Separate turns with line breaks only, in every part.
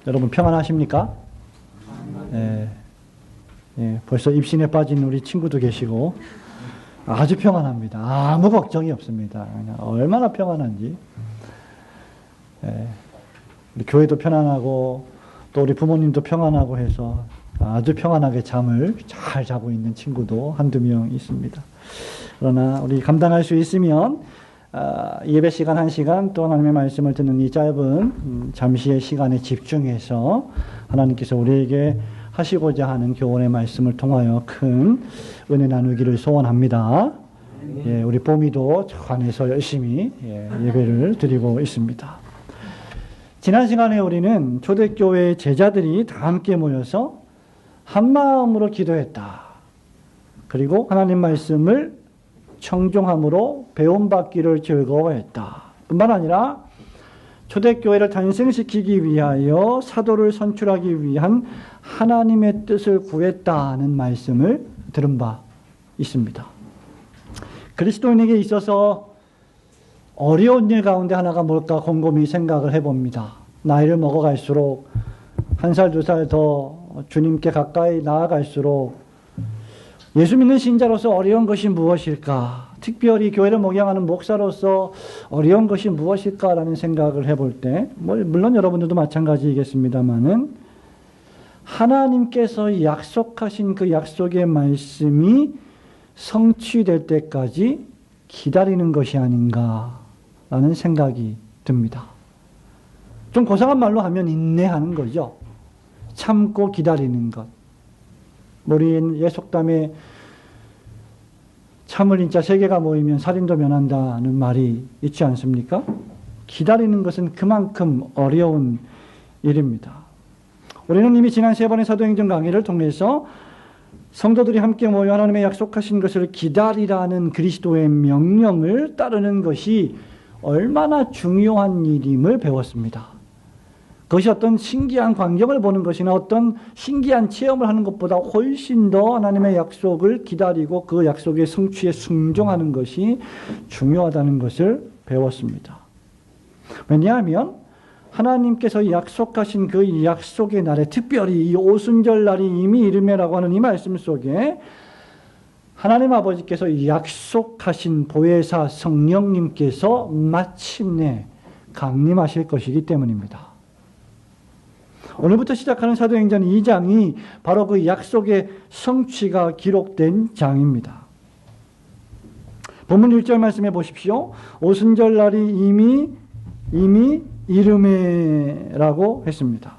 여러분 평안하십니까? 벌써 입신에 빠진 우리 친구도 계시고 아주 평안합니다. 아무 걱정이 없습니다. 그냥 얼마나 평안한지. 우리 교회도 편안하고 또 우리 부모님도 평안하고 해서 아주 평안하게 잠을 잘 자고 있는 친구도 한두 명 있습니다. 그러나 우리 감당할 수 있으면 예배 시간 1시간 또 하나님의 말씀을 듣는 이 짧은 잠시의 시간에 집중해서 하나님께서 우리에게 하시고자 하는 교훈의 말씀을 통하여 큰 은혜 나누기를 소원합니다. 우리 뽀미도 저 안에서 열심히 예배를 드리고 있습니다. 지난 시간에 우리는 초대교회 제자들이 다 함께 모여서 한 마음으로 기도했다. 그리고 하나님 말씀을 청종함으로 배움받기를 즐거워했다. 뿐만 아니라 초대교회를 탄생시키기 위하여 사도를 선출하기 위한 하나님의 뜻을 구했다는 말씀을 들은 바 있습니다. 그리스도인에게 있어서 어려운 일 가운데 하나가 뭘까 곰곰이 생각을 해봅니다. 나이를 먹어갈수록 1살, 2살 더 주님께 가까이 나아갈수록 예수 믿는 신자로서 어려운 것이 무엇일까? 특별히 교회를 목양하는 목사로서 어려운 것이 무엇일까라는 생각을 해볼 때, 물론 여러분들도 마찬가지이겠습니다만은 하나님께서 약속하신 그 약속의 말씀이 성취될 때까지 기다리는 것이 아닌가라는 생각이 듭니다. 좀 고상한 말로 하면 인내하는 거죠. 참고 기다리는 것. 우리 예속담에 참을 인자 3개가 모이면 살인도 면한다는 말이 있지 않습니까? 기다리는 것은 그만큼 어려운 일입니다. 우리는 이미 지난 3번의 사도행전 강의를 통해서 성도들이 함께 모여 하나님의 약속하신 것을 기다리라는 그리스도의 명령을 따르는 것이 얼마나 중요한 일임을 배웠습니다. 그것이 어떤 신기한 광경을 보는 것이나 어떤 신기한 체험을 하는 것보다 훨씬 더 하나님의 약속을 기다리고 그 약속의 성취에 순종하는 것이 중요하다는 것을 배웠습니다. 왜냐하면 하나님께서 약속하신 그 약속의 날에, 특별히 이 오순절 날이 이미 이르매라고 하는 이 말씀 속에 하나님 아버지께서 약속하신 보혜사 성령님께서 마침내 강림하실 것이기 때문입니다. 오늘부터 시작하는 사도행전 2장이 바로 그 약속의 성취가 기록된 장입니다. 본문 1절 말씀해 보십시오. 오순절 날이 이미 이르매라고 했습니다.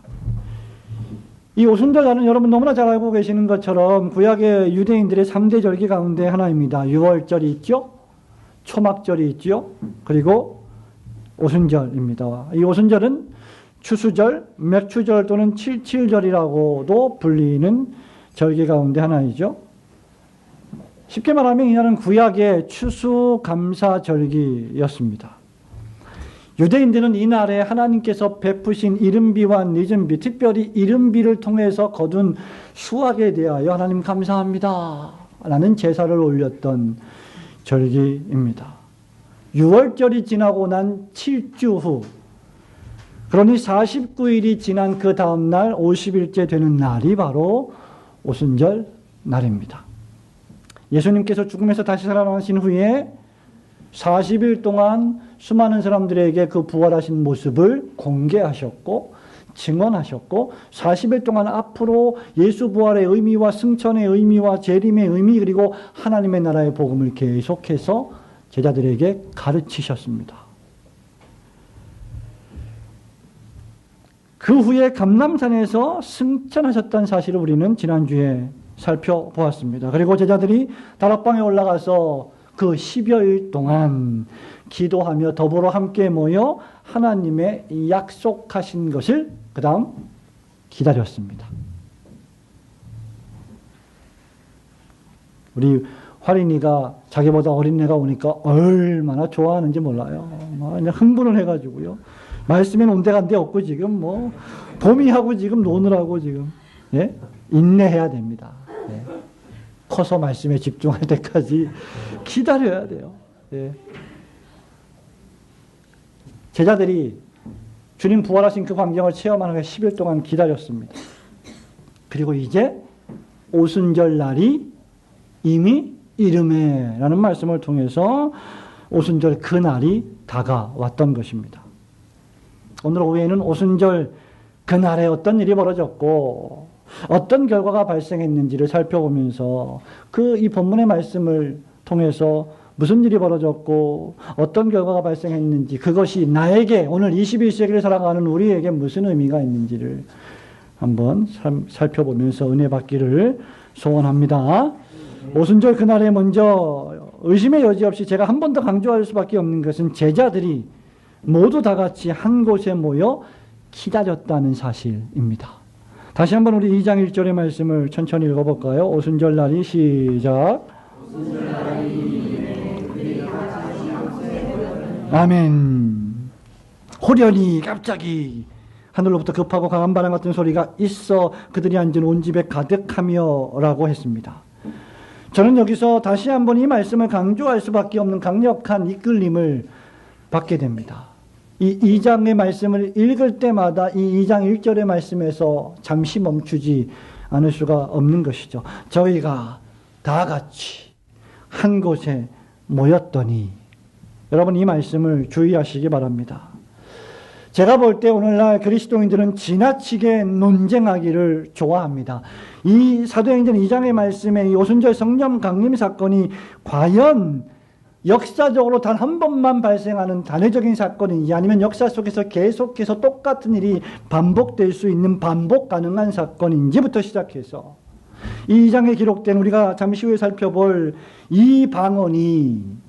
이 오순절 날은 여러분 너무나 잘 알고 계시는 것처럼 구약의 유대인들의 3대 절기 가운데 하나입니다. 유월절이 있죠. 초막절이 있죠. 그리고 오순절입니다. 이 오순절은 추수절, 맥추절 또는 칠칠절이라고도 불리는 절기 가운데 하나이죠. 쉽게 말하면 이날은 구약의 추수감사절기였습니다. 유대인들은 이날에 하나님께서 베푸신 이른비와 늦은비, 특별히 이른비를 통해서 거둔 수확에 대하여 하나님 감사합니다 라는 제사를 올렸던 절기입니다. 6월절이 지나고 난 7주 후, 그러니 49일이 지난 그 다음 날 50일째 되는 날이 바로 오순절 날입니다. 예수님께서 죽음에서 다시 살아나신 후에 40일 동안 수많은 사람들에게 그 부활하신 모습을 공개하셨고 증언하셨고 40일 동안 앞으로 예수 부활의 의미와 승천의 의미와 재림의 의미 그리고 하나님의 나라의 복음을 계속해서 제자들에게 가르치셨습니다. 그 후에 감람산에서 승천하셨다는 사실을 우리는 지난주에 살펴보았습니다. 그리고 제자들이 다락방에 올라가서 그 10여일 동안 기도하며 더불어 함께 모여 하나님의 약속하신 것을 그 다음 기다렸습니다. 우리 화린이가 자기보다 어린 애가 오니까 얼마나 좋아하는지 몰라요. 그냥 흥분을 해가지고요. 말씀엔 온데간데 없고 지금 봄이하고 지금 노느라고 지금 인내해야 됩니다. 커서 말씀에 집중할 때까지 기다려야 돼요. 제자들이 주님 부활하신 그 광경을 체험하는 10일 동안 기다렸습니다. 그리고 이제 오순절 날이 이미 이르매 라는 말씀을 통해서 오순절 그 날이 다가왔던 것입니다. 오늘 오후에는 오순절 그날에 어떤 일이 벌어졌고 어떤 결과가 발생했는지를 살펴보면서 이 본문의 말씀을 통해서 무슨 일이 벌어졌고 어떤 결과가 발생했는지, 그것이 나에게 오늘 21세기를 살아가는 우리에게 무슨 의미가 있는지를 한번 살펴보면서 은혜 받기를 소원합니다. 오순절 그날에 먼저 의심의 여지 없이 제가 한 번 더 강조할 수밖에 없는 것은 제자들이 모두 다 같이 한 곳에 모여 기다렸다는 사실입니다. 다시 한번 우리 2장 1절의 말씀을 천천히 읽어볼까요? 오순절 날이 시작. 아멘. 호련히 갑자기 하늘로부터 급하고 강한 바람 같은 소리가 있어 그들이 앉은 온 집에 가득하며 라고 했습니다. 저는 여기서 다시 한번 이 말씀을 강조할 수밖에 없는 강력한 이끌림을 받게 됩니다. 이 2장의 말씀을 읽을 때마다 이 2장 1절의 말씀에서 잠시 멈추지 않을 수가 없는 것이죠. 저희가 다 같이 한 곳에 모였더니, 여러분 이 말씀을 주의하시기 바랍니다. 제가 볼 때 오늘날 그리스도인들은 지나치게 논쟁하기를 좋아합니다. 이 사도행전 2장의 말씀에 이 오순절 성령 강림 사건이 과연 역사적으로 단 한 번만 발생하는 단회적인 사건인지, 아니면 역사 속에서 계속해서 똑같은 일이 반복될 수 있는 반복 가능한 사건인지부터 시작해서 이 2장에 기록된 우리가 잠시 후에 살펴볼 이 방언이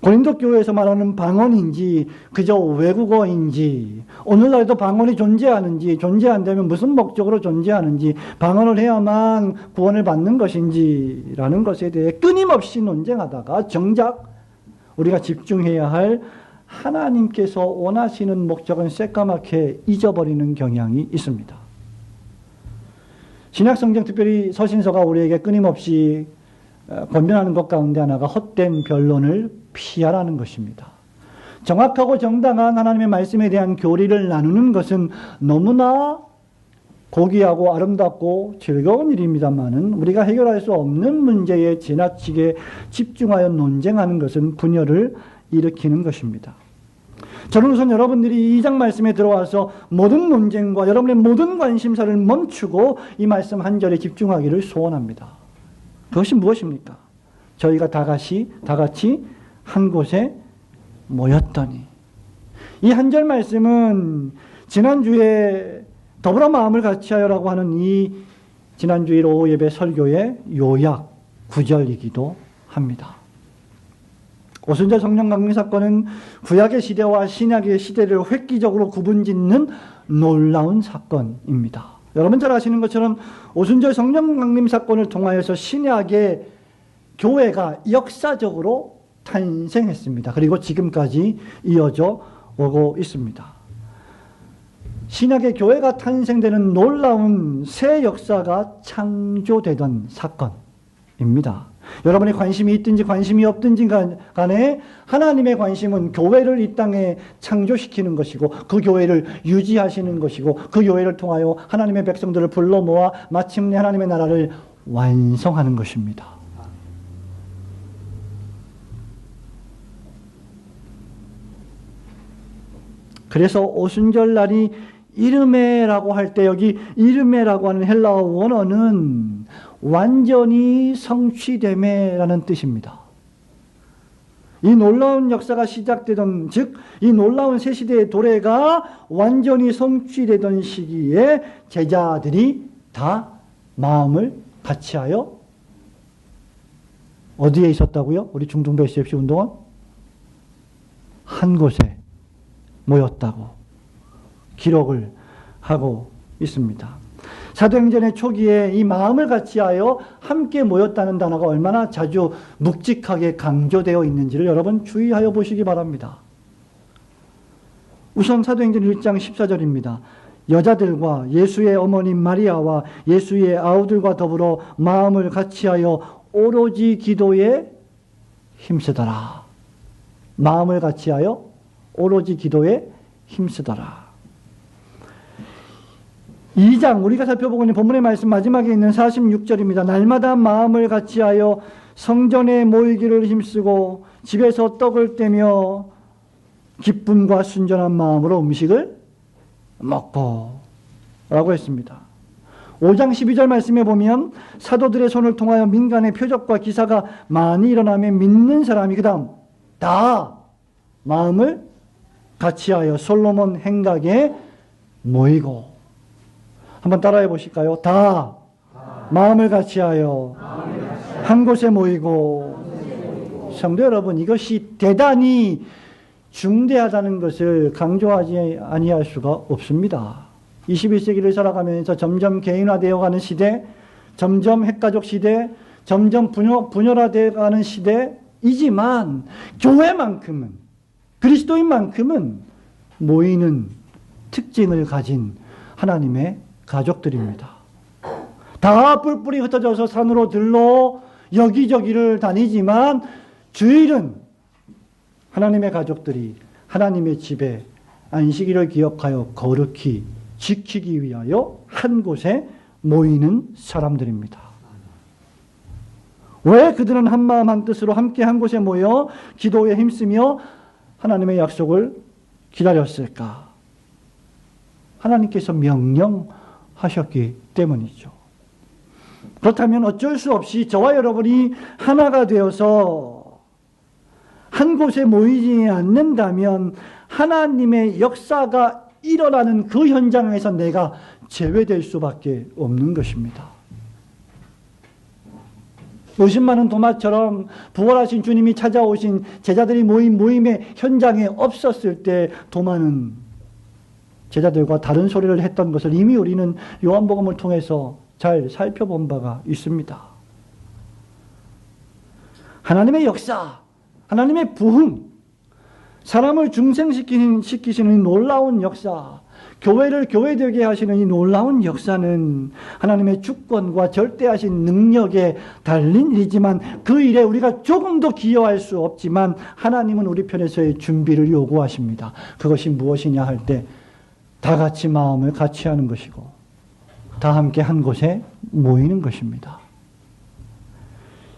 고린도 교회에서 말하는 방언인지 그저 외국어인지, 오늘날에도 방언이 존재하는지, 존재한다면 무슨 목적으로 존재하는지, 방언을 해야만 구원을 받는 것인지라는 것에 대해 끊임없이 논쟁하다가 정작 우리가 집중해야 할 하나님께서 원하시는 목적은 새까맣게 잊어버리는 경향이 있습니다. 신약성경, 특별히 서신서가 우리에게 끊임없이 권면하는 것 가운데 하나가 헛된 변론을 피하라는 것입니다. 정확하고 정당한 하나님의 말씀에 대한 교리를 나누는 것은 너무나 고귀하고 아름답고 즐거운 일입니다만은 우리가 해결할 수 없는 문제에 지나치게 집중하여 논쟁하는 것은 분열을 일으키는 것입니다. 저는 우선 여러분들이 이 장 말씀에 들어와서 모든 논쟁과 여러분의 모든 관심사를 멈추고 이 말씀 한 절에 집중하기를 소원합니다. 그것이 무엇입니까? 저희가 다 같이 한 곳에 모였더니, 이 한 절 말씀은 지난주에 더불어 마음을 같이하여라고 하는 이 지난주 일 오후 예배 설교의 요약 구절이기도 합니다. 오순절 성령 강림 사건은 구약의 시대와 신약의 시대를 획기적으로 구분짓는 놀라운 사건입니다. 여러분 잘 아시는 것처럼 오순절 성령 강림 사건을 통하여서 신약의 교회가 역사적으로 탄생했습니다. 그리고 지금까지 이어져 오고 있습니다. 신약의 교회가 탄생되는 놀라운 새 역사가 창조되던 사건입니다. 여러분의 관심이 있든지 관심이 없든지 간에 하나님의 관심은 교회를 이 땅에 창조시키는 것이고 그 교회를 유지하시는 것이고 그 교회를 통하여 하나님의 백성들을 불러 모아 마침내 하나님의 나라를 완성하는 것입니다. 그래서 오순절 날이 이르메라고 할 때 여기 이르메라고 하는 헬라어 원어는 완전히 성취됨이라는 뜻입니다. 이 놀라운 역사가 시작되던, 즉 이 놀라운 새 시대의 도래가 완전히 성취되던 시기에 제자들이 다 마음을 같이하여 어디에 있었다고요? 우리 중등부 SFC 운동원? 한 곳에 모였다고 기록을 하고 있습니다. 사도행전의 초기에 이 마음을 같이하여 함께 모였다는 단어가 얼마나 자주 묵직하게 강조되어 있는지를 여러분 주의하여 보시기 바랍니다. 우선 사도행전 1장 14절입니다. 여자들과 예수의 어머니 마리아와 예수의 아우들과 더불어 마음을 같이하여 오로지 기도에 힘쓰더라. 마음을 같이하여 오로지 기도에 힘쓰더라. 2장 우리가 살펴보고 있는 본문의 말씀 마지막에 있는 46절입니다. 날마다 마음을 같이하여 성전에 모이기를 힘쓰고 집에서 떡을 떼며 기쁨과 순전한 마음으로 음식을 먹고 라고 했습니다. 5장 12절 말씀에 보면 사도들의 손을 통하여 민간의 표적과 기사가 많이 일어나면 믿는 사람이 그 다음 다 마음을 같이하여 솔로몬 행각에 모이고. 한번 따라해 보실까요? 다 마음을 같이하여 한 곳에 모이고. 성도 여러분, 이것이 대단히 중대하다는 것을 강조하지 아니할 수가 없습니다. 21세기를 살아가면서 점점 개인화되어 가는 시대, 점점 핵가족 시대, 점점 분열화되어 가는 시대이지만 교회만큼은, 그리스도인만큼은 모이는 특징을 가진 하나님의 가족들입니다. 다 뿔뿔이 흩어져서 산으로 들러 여기저기를 다니지만 주일은 하나님의 가족들이 하나님의 집에 안식일을 기억하여 거룩히 지키기 위하여 한 곳에 모이는 사람들입니다. 왜 그들은 한 마음 한 뜻으로 함께 한 곳에 모여 기도에 힘쓰며 하나님의 약속을 기다렸을까? 하나님께서 명령하셨기 때문이죠. 그렇다면 어쩔 수 없이 저와 여러분이 하나가 되어서 한 곳에 모이지 않는다면 하나님의 역사가 일어나는 그 현장에서 내가 제외될 수밖에 없는 것입니다. 의심많은 도마처럼 부활하신 주님이 찾아오신 제자들이 모인 모임의 현장에 없었을 때 도마는 제자들과 다른 소리를 했던 것을 이미 우리는 요한복음을 통해서 잘 살펴본 바가 있습니다. 하나님의 역사, 하나님의 부흥, 사람을 중생시키시는 놀라운 역사, 교회를 교회되게 하시는 이 놀라운 역사는 하나님의 주권과 절대하신 능력에 달린 일이지만 그 일에 우리가 조금도 기여할 수 없지만 하나님은 우리 편에서의 준비를 요구하십니다. 그것이 무엇이냐 할 때 다 같이 마음을 같이 하는 것이고 다 함께 한 곳에 모이는 것입니다.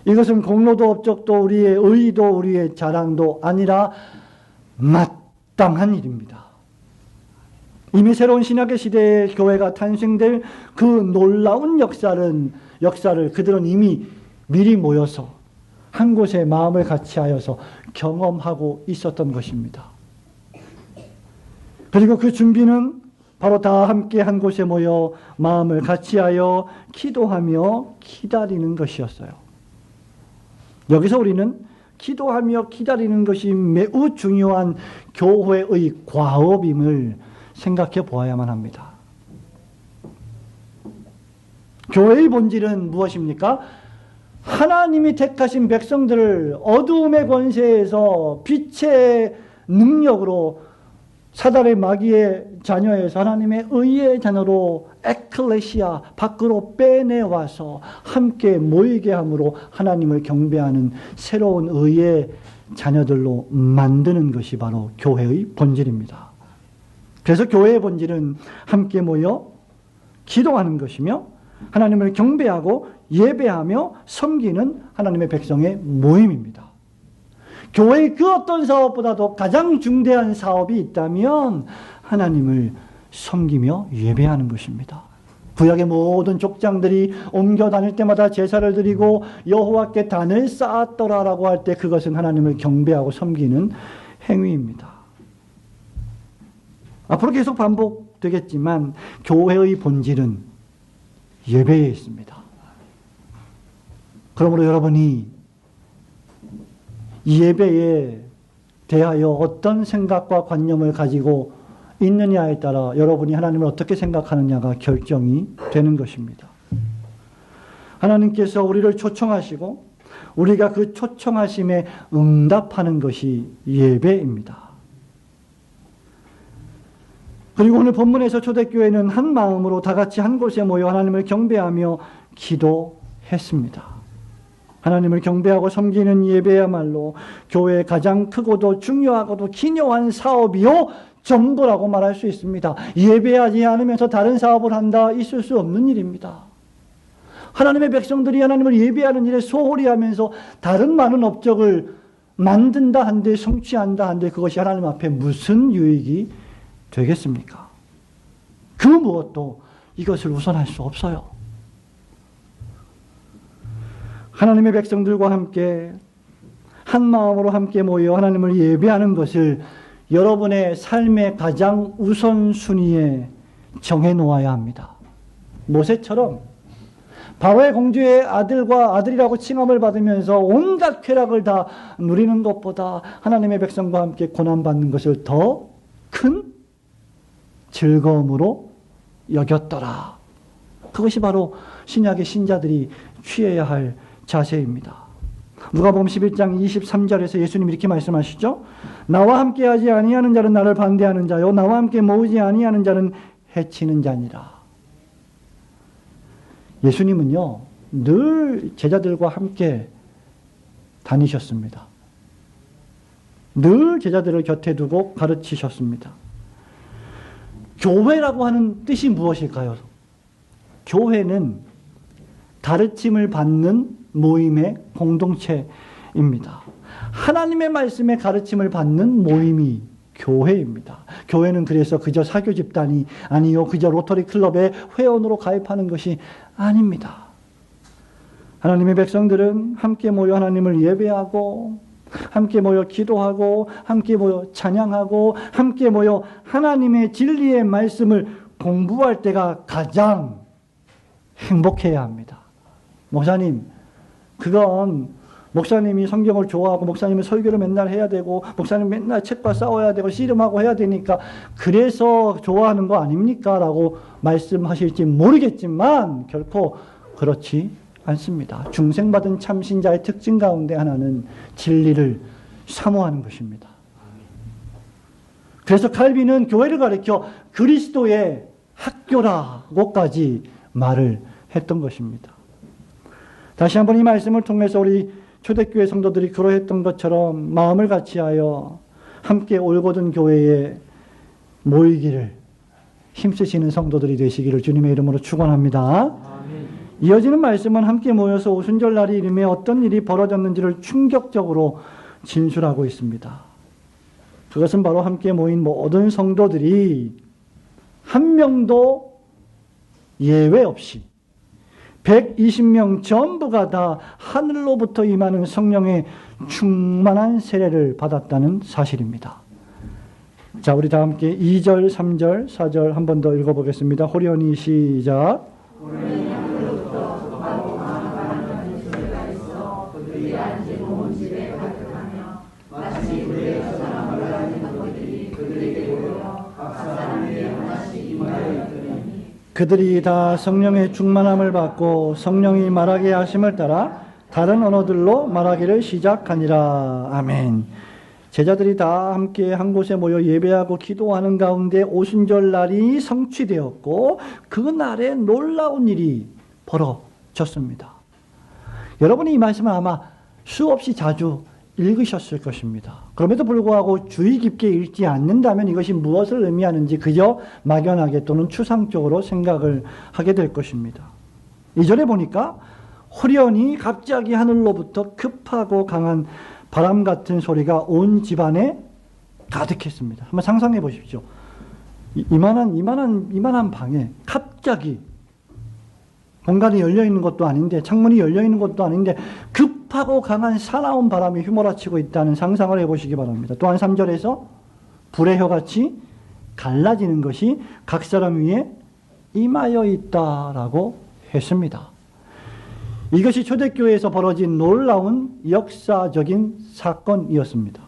이것은 공로도 업적도 우리의 의의도 우리의 자랑도 아니라 마땅한 일입니다. 이미 새로운 신약의 시대에 교회가 탄생될 그 놀라운 역사를 그들은 이미 미리 모여서 한 곳에 마음을 같이 하여서 경험하고 있었던 것입니다. 그리고 그 준비는 바로 다 함께 한 곳에 모여 마음을 같이 하여 기도하며 기다리는 것이었어요. 여기서 우리는 기도하며 기다리는 것이 매우 중요한 교회의 과업임을 생각해 보아야만 합니다. 교회의 본질은 무엇입니까? 하나님이 택하신 백성들을 어두움의 권세에서 빛의 능력으로 사단의 마귀의 자녀에서 하나님의 의의 자녀로 에클레시아 밖으로 빼내와서 함께 모이게 함으로 하나님을 경배하는 새로운 의의 자녀들로 만드는 것이 바로 교회의 본질입니다. 그래서 교회의 본질은 함께 모여 기도하는 것이며 하나님을 경배하고 예배하며 섬기는 하나님의 백성의 모임입니다. 교회의 그 어떤 사업보다도 가장 중대한 사업이 있다면 하나님을 섬기며 예배하는 것입니다. 구약의 모든 족장들이 옮겨 다닐 때마다 제사를 드리고 여호와께 단을 쌓았더라라고 할 때 그것은 하나님을 경배하고 섬기는 행위입니다. 앞으로 계속 반복되겠지만 교회의 본질은 예배에 있습니다. 그러므로 여러분이 이 예배에 대하여 어떤 생각과 관념을 가지고 있느냐에 따라 여러분이 하나님을 어떻게 생각하느냐가 결정이 되는 것입니다. 하나님께서 우리를 초청하시고 우리가 그 초청하심에 응답하는 것이 예배입니다. 그리고 오늘 본문에서 초대교회는 한 마음으로 다 같이 한 곳에 모여 하나님을 경배하며 기도했습니다. 하나님을 경배하고 섬기는 예배야말로 교회의 가장 크고도 중요하고도 기묘한 사업이요 전부라고 말할 수 있습니다. 예배하지 않으면서 다른 사업을 한다, 있을 수 없는 일입니다. 하나님의 백성들이 하나님을 예배하는 일에 소홀히 하면서 다른 많은 업적을 만든다 한들, 성취한다 한들 그것이 하나님 앞에 무슨 유익이 되겠습니까? 그 무엇도 이것을 우선할 수 없어요. 하나님의 백성들과 함께 한 마음으로 함께 모여 하나님을 예배하는 것을 여러분의 삶의 가장 우선순위에 정해놓아야 합니다. 모세처럼 바로의 공주의 아들이라고 칭함을 받으면서 온갖 쾌락을 다 누리는 것보다 하나님의 백성과 함께 고난받는 것을 더 큰 즐거움으로 여겼더라. 그것이 바로 신약의 신자들이 취해야 할 자세입니다. 누가복음 11장 23절에서 예수님이 이렇게 말씀하시죠. 나와 함께하지 아니하는 자는 나를 반대하는 자요 나와 함께 모으지 아니하는 자는 해치는 자니라. 예수님은요 늘 제자들과 함께 다니셨습니다. 늘 제자들을 곁에 두고 가르치셨습니다. 교회라고 하는 뜻이 무엇일까요? 교회는 가르침을 받는 모임의 공동체입니다. 하나님의 말씀에 가르침을 받는 모임이 교회입니다. 교회는 그래서 그저 사교 집단이 아니요 그저 로터리 클럽의 회원으로 가입하는 것이 아닙니다. 하나님의 백성들은 함께 모여 하나님을 예배하고 함께 모여 기도하고 함께 모여 찬양하고 함께 모여 하나님의 진리의 말씀을 공부할 때가 가장 행복해야 합니다. 목사님, 그건 목사님이 성경을 좋아하고 목사님이 설교를 맨날 해야 되고 목사님 맨날 책과 싸워야 되고 씨름하고 해야 되니까 그래서 좋아하는 거 아닙니까? 라고 말씀하실지 모르겠지만 결코 그렇지 않습니다. 중생받은 참신자의 특징 가운데 하나는 진리를 사모하는 것입니다. 그래서 칼빈은 교회를 가리켜 그리스도의 학교라고까지 말을 했던 것입니다. 다시 한번 이 말씀을 통해서 우리 초대교회 성도들이 그러했던 것처럼 마음을 같이하여 함께 올곧은 교회에 모이기를 힘쓰시는 성도들이 되시기를 주님의 이름으로 축원합니다. 아멘. 이어지는 말씀은 함께 모여서 오순절날이 이름에 어떤 일이 벌어졌는지를 충격적으로 진술하고 있습니다. 그것은 바로 함께 모인 모든 성도들이 한 명도 예외 없이 120명 전부가 다 하늘로부터 임하는 성령의 충만한 세례를 받았다는 사실입니다. 자, 우리 다 함께 2절, 3절, 4절 한 번 더 읽어보겠습니다. 호련히 시작. 그들이 다 성령의 충만함을 받고 성령이 말하게 하심을 따라 다른 언어들로 말하기를 시작하니라. 아멘. 제자들이 다 함께 한 곳에 모여 예배하고 기도하는 가운데 오순절 날이 성취되었고 그 날에 놀라운 일이 벌어졌습니다. 여러분이 이 말씀을 아마 수없이 자주 읽으셨을 것입니다. 그럼에도 불구하고 주의 깊게 읽지 않는다면 이것이 무엇을 의미하는지 그저 막연하게 또는 추상적으로 생각을 하게 될 것입니다. 2절에 보니까 호련히 갑자기 하늘로부터 급하고 강한 바람 같은 소리가 온 집안에 가득했습니다. 한번 상상해 보십시오. 이만한 방에 갑자기 공간이 열려있는 것도 아닌데 창문이 열려있는 것도 아닌데 급하고 강한 사나운 바람이 휘몰아치고 있다는 상상을 해보시기 바랍니다. 또한 3절에서 불의 혀같이 갈라지는 것이 각 사람 위에 임하여 있다라고 했습니다. 이것이 초대교회에서 벌어진 놀라운 역사적인 사건이었습니다.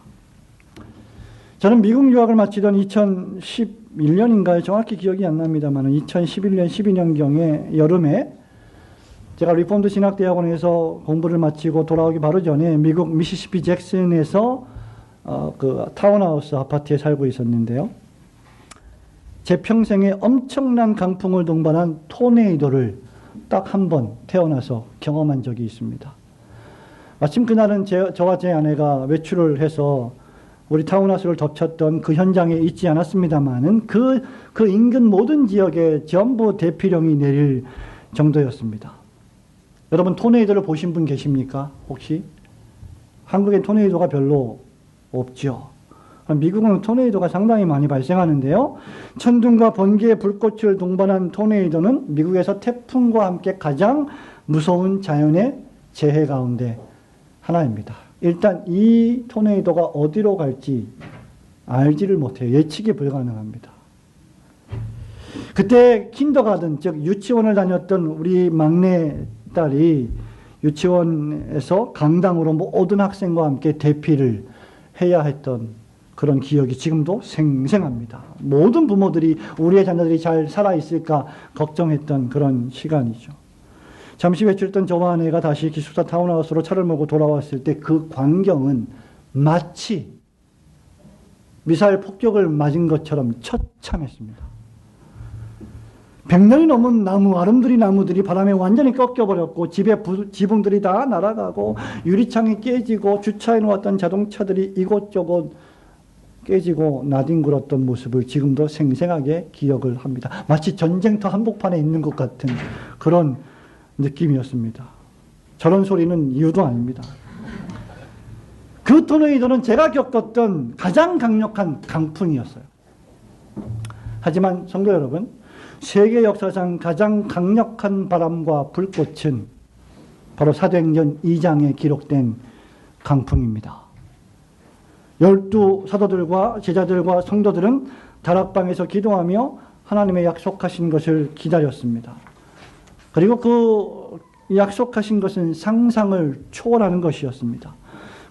저는 미국 유학을 마치던 2011년인가요? 정확히 기억이 안 납니다만 2011년, 12년경에 여름에 제가 리폼드 신학대학원에서 공부를 마치고 돌아오기 바로 전에 미국 미시시피 잭슨에서 그 타운하우스 아파트에 살고 있었는데요. 제 평생에 엄청난 강풍을 동반한 토네이도를 딱 한 번 태어나서 경험한 적이 있습니다. 마침 그날은 저와 제 아내가 외출을 해서 우리 타운하우스를 덮쳤던 그 현장에 있지 않았습니다만은 그 인근 모든 지역에 전부 대피령이 내릴 정도였습니다. 여러분 토네이도를 보신 분 계십니까? 혹시? 한국엔 토네이도가 별로 없죠. 미국은 토네이도가 상당히 많이 발생하는데요. 천둥과 번개의 불꽃을 동반한 토네이도는 미국에서 태풍과 함께 가장 무서운 자연의 재해 가운데 하나입니다. 일단 이 토네이도가 어디로 갈지 알지를 못해요. 예측이 불가능합니다. 그때 킨더가든, 즉 유치원을 다녔던 우리 막내 딸이 유치원에서 강당으로 모든 학생과 함께 대피를 해야 했던 그런 기억이 지금도 생생합니다. 모든 부모들이 우리의 자녀들이 잘 살아있을까 걱정했던 그런 시간이죠. 잠시 외출했던 저와 아내가 다시 기숙사 타운하우스로 차를 몰고 돌아왔을 때 그 광경은 마치 미사일 폭격을 맞은 것처럼 처참했습니다. 100년이 넘은 나무, 아름드리 나무들이 바람에 완전히 꺾여버렸고 지붕들이 다 날아가고 유리창이 깨지고 주차해 놓았던 자동차들이 이곳저곳 깨지고 나뒹굴었던 모습을 지금도 생생하게 기억을 합니다. 마치 전쟁터 한복판에 있는 것 같은 그런 느낌이었습니다. 저런 소리는 이유도 아닙니다. 그 토네이도는 제가 겪었던 가장 강력한 강풍이었어요. 하지만 성도 여러분, 세계 역사상 가장 강력한 바람과 불꽃은 바로 사도행전 2장에 기록된 강풍입니다. 12 사도들과 제자들과 성도들은 다락방에서 기도하며 하나님의 약속하신 것을 기다렸습니다. 그리고 그 약속하신 것은 상상을 초월하는 것이었습니다.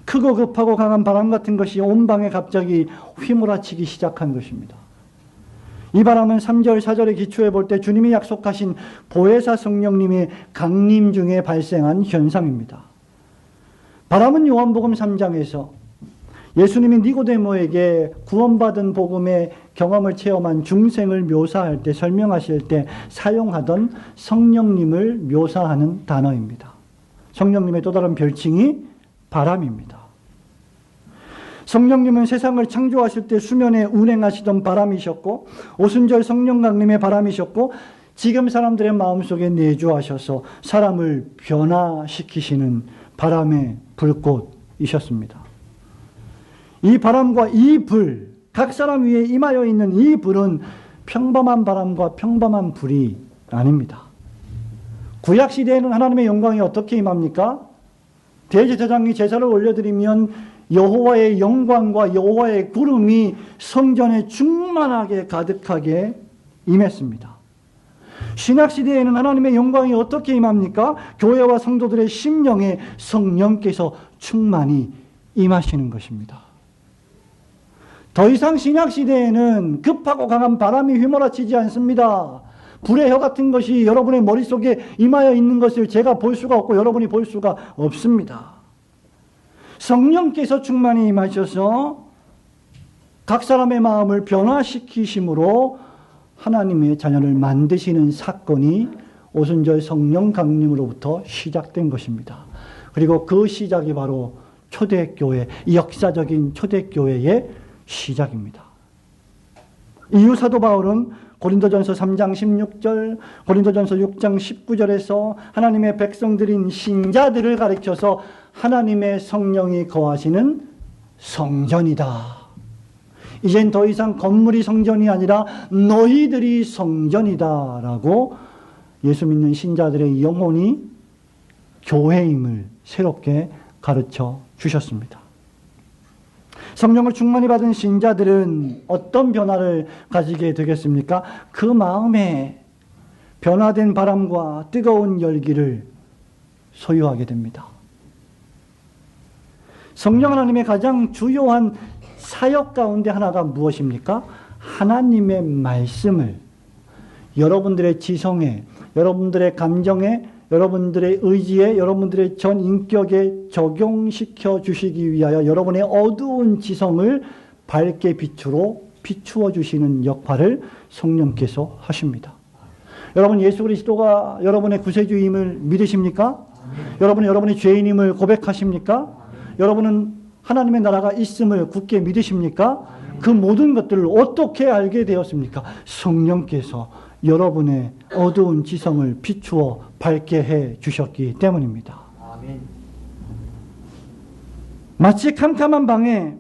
크고 급하고 강한 바람 같은 것이 온 방에 갑자기 휘몰아치기 시작한 것입니다. 이 바람은 3절, 4절에 기초해 볼 때 주님이 약속하신 보혜사 성령님의 강림 중에 발생한 현상입니다. 바람은 요한복음 3장에서 예수님이 니고데모에게 구원받은 복음의 경험을 체험한 중생을 묘사할 때, 설명하실 때 사용하던 성령님을 묘사하는 단어입니다. 성령님의 또 다른 별칭이 바람입니다. 성령님은 세상을 창조하실 때 수면에 운행하시던 바람이셨고, 오순절 성령 강림의 바람이셨고, 지금 사람들의 마음속에 내주하셔서 사람을 변화시키시는 바람의 불꽃이셨습니다. 이 바람과 이 불, 각 사람 위에 임하여 있는 이 불은 평범한 바람과 평범한 불이 아닙니다. 구약시대에는 하나님의 영광이 어떻게 임합니까? 대제사장이 제사를 올려드리면 여호와의 영광과 여호와의 구름이 성전에 충만하게 가득하게 임했습니다. 신약시대에는 하나님의 영광이 어떻게 임합니까? 교회와 성도들의 심령에 성령께서 충만히 임하시는 것입니다. 더 이상 신약시대에는 급하고 강한 바람이 휘몰아치지 않습니다. 불의 혀 같은 것이 여러분의 머릿속에 임하여 있는 것을 제가 볼 수가 없고 여러분이 볼 수가 없습니다. 성령께서 충만히 임하셔서 각 사람의 마음을 변화시키심으로 하나님의 자녀를 만드시는 사건이 오순절 성령 강림으로부터 시작된 것입니다. 그리고 그 시작이 바로 초대교회, 역사적인 초대교회의 시작입니다. 이후 사도 바울은 고린도전서 3장 16절, 고린도전서 6장 19절에서 하나님의 백성들인 신자들을 가리켜서 하나님의 성령이 거하시는 성전이다. 이젠 더 이상 건물이 성전이 아니라 너희들이 성전이다 라고 예수 믿는 신자들의 영혼이 교회임을 새롭게 가르쳐 주셨습니다. 성령을 충만히 받은 신자들은 어떤 변화를 가지게 되겠습니까? 그 마음에 변화된 바람과 뜨거운 열기를 소유하게 됩니다. 성령 하나님의 가장 주요한 사역 가운데 하나가 무엇입니까? 하나님의 말씀을 여러분들의 지성에, 여러분들의 감정에, 여러분들의 의지에, 여러분들의 전 인격에 적용시켜 주시기 위하여 여러분의 어두운 지성을 밝게 비추어 주시는 역할을 성령께서 하십니다. 여러분, 예수 그리스도가 여러분의 구세주임을 믿으십니까? 여러분이 여러분의 죄인임을 고백하십니까? 여러분은 하나님의 나라가 있음을 굳게 믿으십니까? 그 모든 것들을 어떻게 알게 되었습니까? 성령께서 여러분의 어두운 지성을 비추어 밝게 해 주셨기 때문입니다. 마치 캄캄한 방에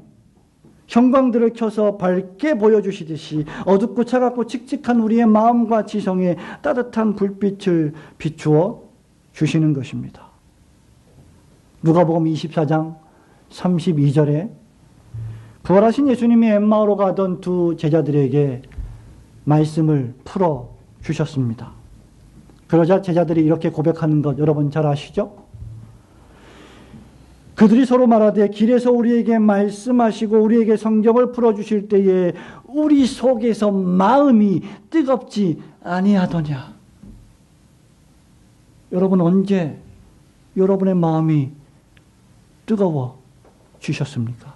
형광들을 켜서 밝게 보여주시듯이 어둡고 차갑고 칙칙한 우리의 마음과 지성에 따뜻한 불빛을 비추어 주시는 것입니다. 누가복음 24장 32절에 부활하신 예수님이 엠마오로 가던 두 제자들에게 말씀을 풀어 주셨습니다. 그러자 제자들이 이렇게 고백하는 것 여러분 잘 아시죠? 그들이 서로 말하되 길에서 우리에게 말씀하시고 우리에게 성경을 풀어주실 때에 우리 속에서 마음이 뜨겁지 아니하더냐. 여러분 언제 여러분의 마음이 뜨거워 주셨습니까?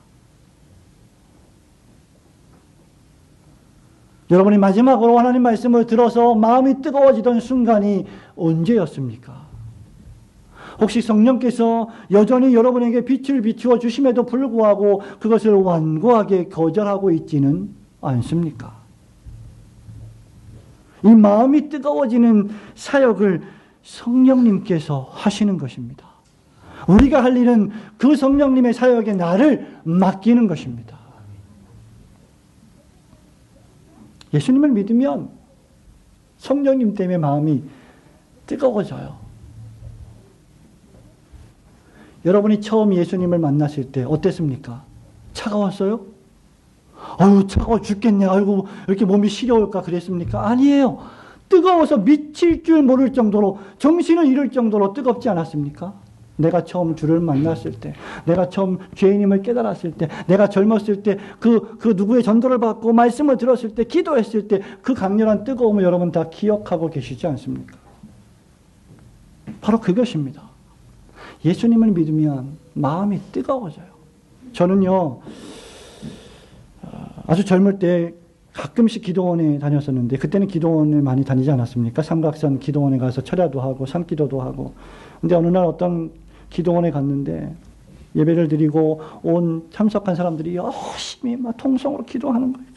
여러분이 마지막으로 하나님 말씀을 들어서 마음이 뜨거워지던 순간이 언제였습니까? 혹시 성령께서 여전히 여러분에게 빛을 비추어 주심에도 불구하고 그것을 완고하게 거절하고 있지는 않습니까? 이 마음이 뜨거워지는 사역을 성령님께서 하시는 것입니다. 우리가 할 일은 그 성령님의 사역에 나를 맡기는 것입니다. 예수님을 믿으면 성령님 때문에 마음이 뜨거워져요. 여러분이 처음 예수님을 만났을 때 어땠습니까? 차가웠어요? 아유, 차가워 죽겠네. 아이고, 이렇게 몸이 시려울까 그랬습니까? 아니에요. 뜨거워서 미칠 줄 모를 정도로, 정신을 잃을 정도로 뜨겁지 않았습니까? 내가 처음 주를 만났을 때, 내가 처음 죄인임을 깨달았을 때, 내가 젊었을 때, 그 누구의 전도를 받고 말씀을 들었을 때, 기도했을 때, 그 강렬한 뜨거움을 여러분 다 기억하고 계시지 않습니까? 바로 그것입니다. 예수님을 믿으면 마음이 뜨거워져요. 저는요, 아주 젊을 때 가끔씩 기도원에 다녔었는데, 그때는 기도원에 많이 다니지 않았습니까? 삼각산 기도원에 가서 철야도 하고, 산기도도 하고. 근데 어느 날 어떤 기도원에 갔는데, 예배를 드리고 온 참석한 사람들이 열심히 막 통성으로 기도하는 거예요.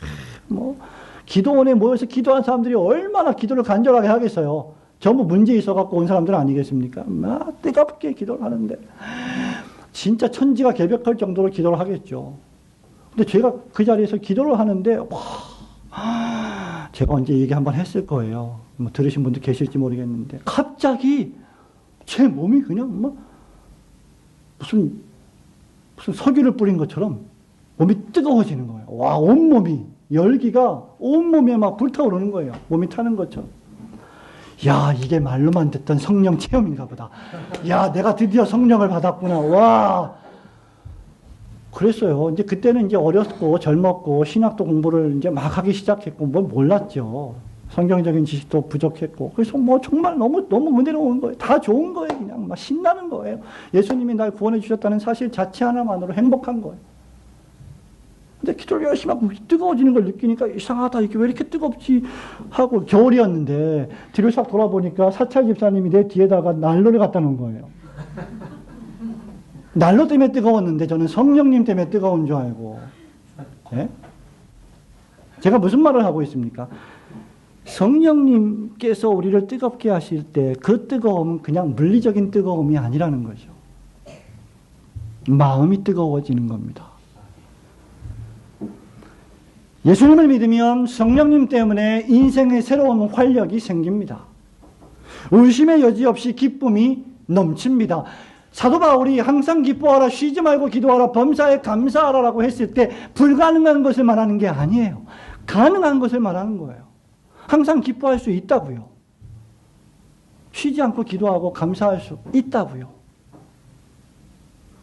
뭐, 기도원에 모여서 기도한 사람들이 얼마나 기도를 간절하게 하겠어요. 전부 문제 있어갖고 온 사람들은 아니겠습니까? 막 뜨겁게 기도를 하는데 진짜 천지가 개벽할 정도로 기도를 하겠죠. 근데 제가 그 자리에서 기도를 하는데 제가 언제 얘기 한번 했을 거예요. 뭐 들으신 분도 계실지 모르겠는데 갑자기 제 몸이 그냥 뭐 무슨 석유를 뿌린 것처럼 몸이 뜨거워지는 거예요. 와, 온몸이 열기가 온몸에 막 불타오르는 거예요. 몸이 타는 것처럼. 야, 이게 말로만 듣던 성령 체험인가 보다. 야, 내가 드디어 성령을 받았구나. 와. 그랬어요. 이제 그때는 이제 어렸고 젊었고 신학도 공부를 이제 막 하기 시작했고 뭘 몰랐죠. 성경적인 지식도 부족했고. 그래서 뭐 정말 너무 은혜로운 거예요. 다 좋은 거예요. 그냥 막 신나는 거예요. 예수님이 날 구원해 주셨다는 사실 자체 하나만으로 행복한 거예요. 근데 기도를 열심히 하고 뜨거워지는 걸 느끼니까 이상하다. 이게 왜 이렇게 뜨겁지? 하고 겨울이었는데 뒤를 싹 돌아보니까 사찰 집사님이 내 뒤에다가 난로를 갖다 놓은 거예요. 난로 때문에 뜨거웠는데 저는 성령님 때문에 뜨거운 줄 알고. 네? 제가 무슨 말을 하고 있습니까? 성령님께서 우리를 뜨겁게 하실 때 그 뜨거움은 그냥 물리적인 뜨거움이 아니라는 거죠. 마음이 뜨거워지는 겁니다. 예수님을 믿으면 성령님 때문에 인생의 새로운 활력이 생깁니다. 의심의 여지 없이 기쁨이 넘칩니다. 사도 바울이 항상 기뻐하라, 쉬지 말고 기도하라, 범사에 감사하라라고 했을 때 불가능한 것을 말하는 게 아니에요. 가능한 것을 말하는 거예요. 항상 기뻐할 수 있다고요. 쉬지 않고 기도하고 감사할 수 있다고요.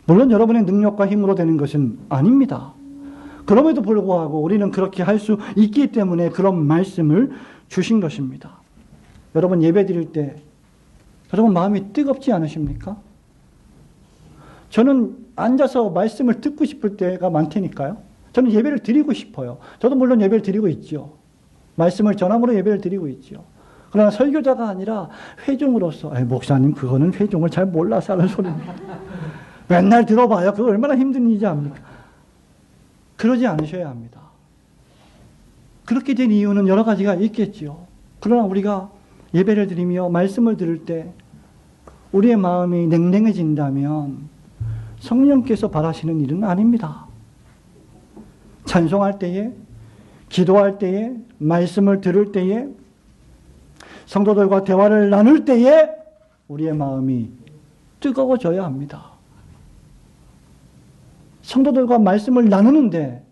물론 여러분의 능력과 힘으로 되는 것은 아닙니다. 그럼에도 불구하고 우리는 그렇게 할 수 있기 때문에 그런 말씀을 주신 것입니다. 여러분 예배 드릴 때 여러분 마음이 뜨겁지 않으십니까? 저는 앉아서 말씀을 듣고 싶을 때가 많다니까요. 저는 예배를 드리고 싶어요. 저도 물론 예배를 드리고 있죠. 말씀을 전함으로 예배를 드리고 있죠. 그러나 설교자가 아니라 회중으로서 목사님 그거는 회중을 잘 몰라서 하는 소리입니다. 맨날 들어봐요. 그거 얼마나 힘든 일이지 압니까? 그러지 않으셔야 합니다. 그렇게 된 이유는 여러 가지가 있겠지요. 그러나 우리가 예배를 드리며 말씀을 들을 때 우리의 마음이 냉랭해진다면 성령께서 바라시는 일은 아닙니다. 찬송할 때에, 기도할 때에, 말씀을 들을 때에, 성도들과 대화를 나눌 때에 우리의 마음이 뜨거워져야 합니다. 성도들과 말씀을 나누는데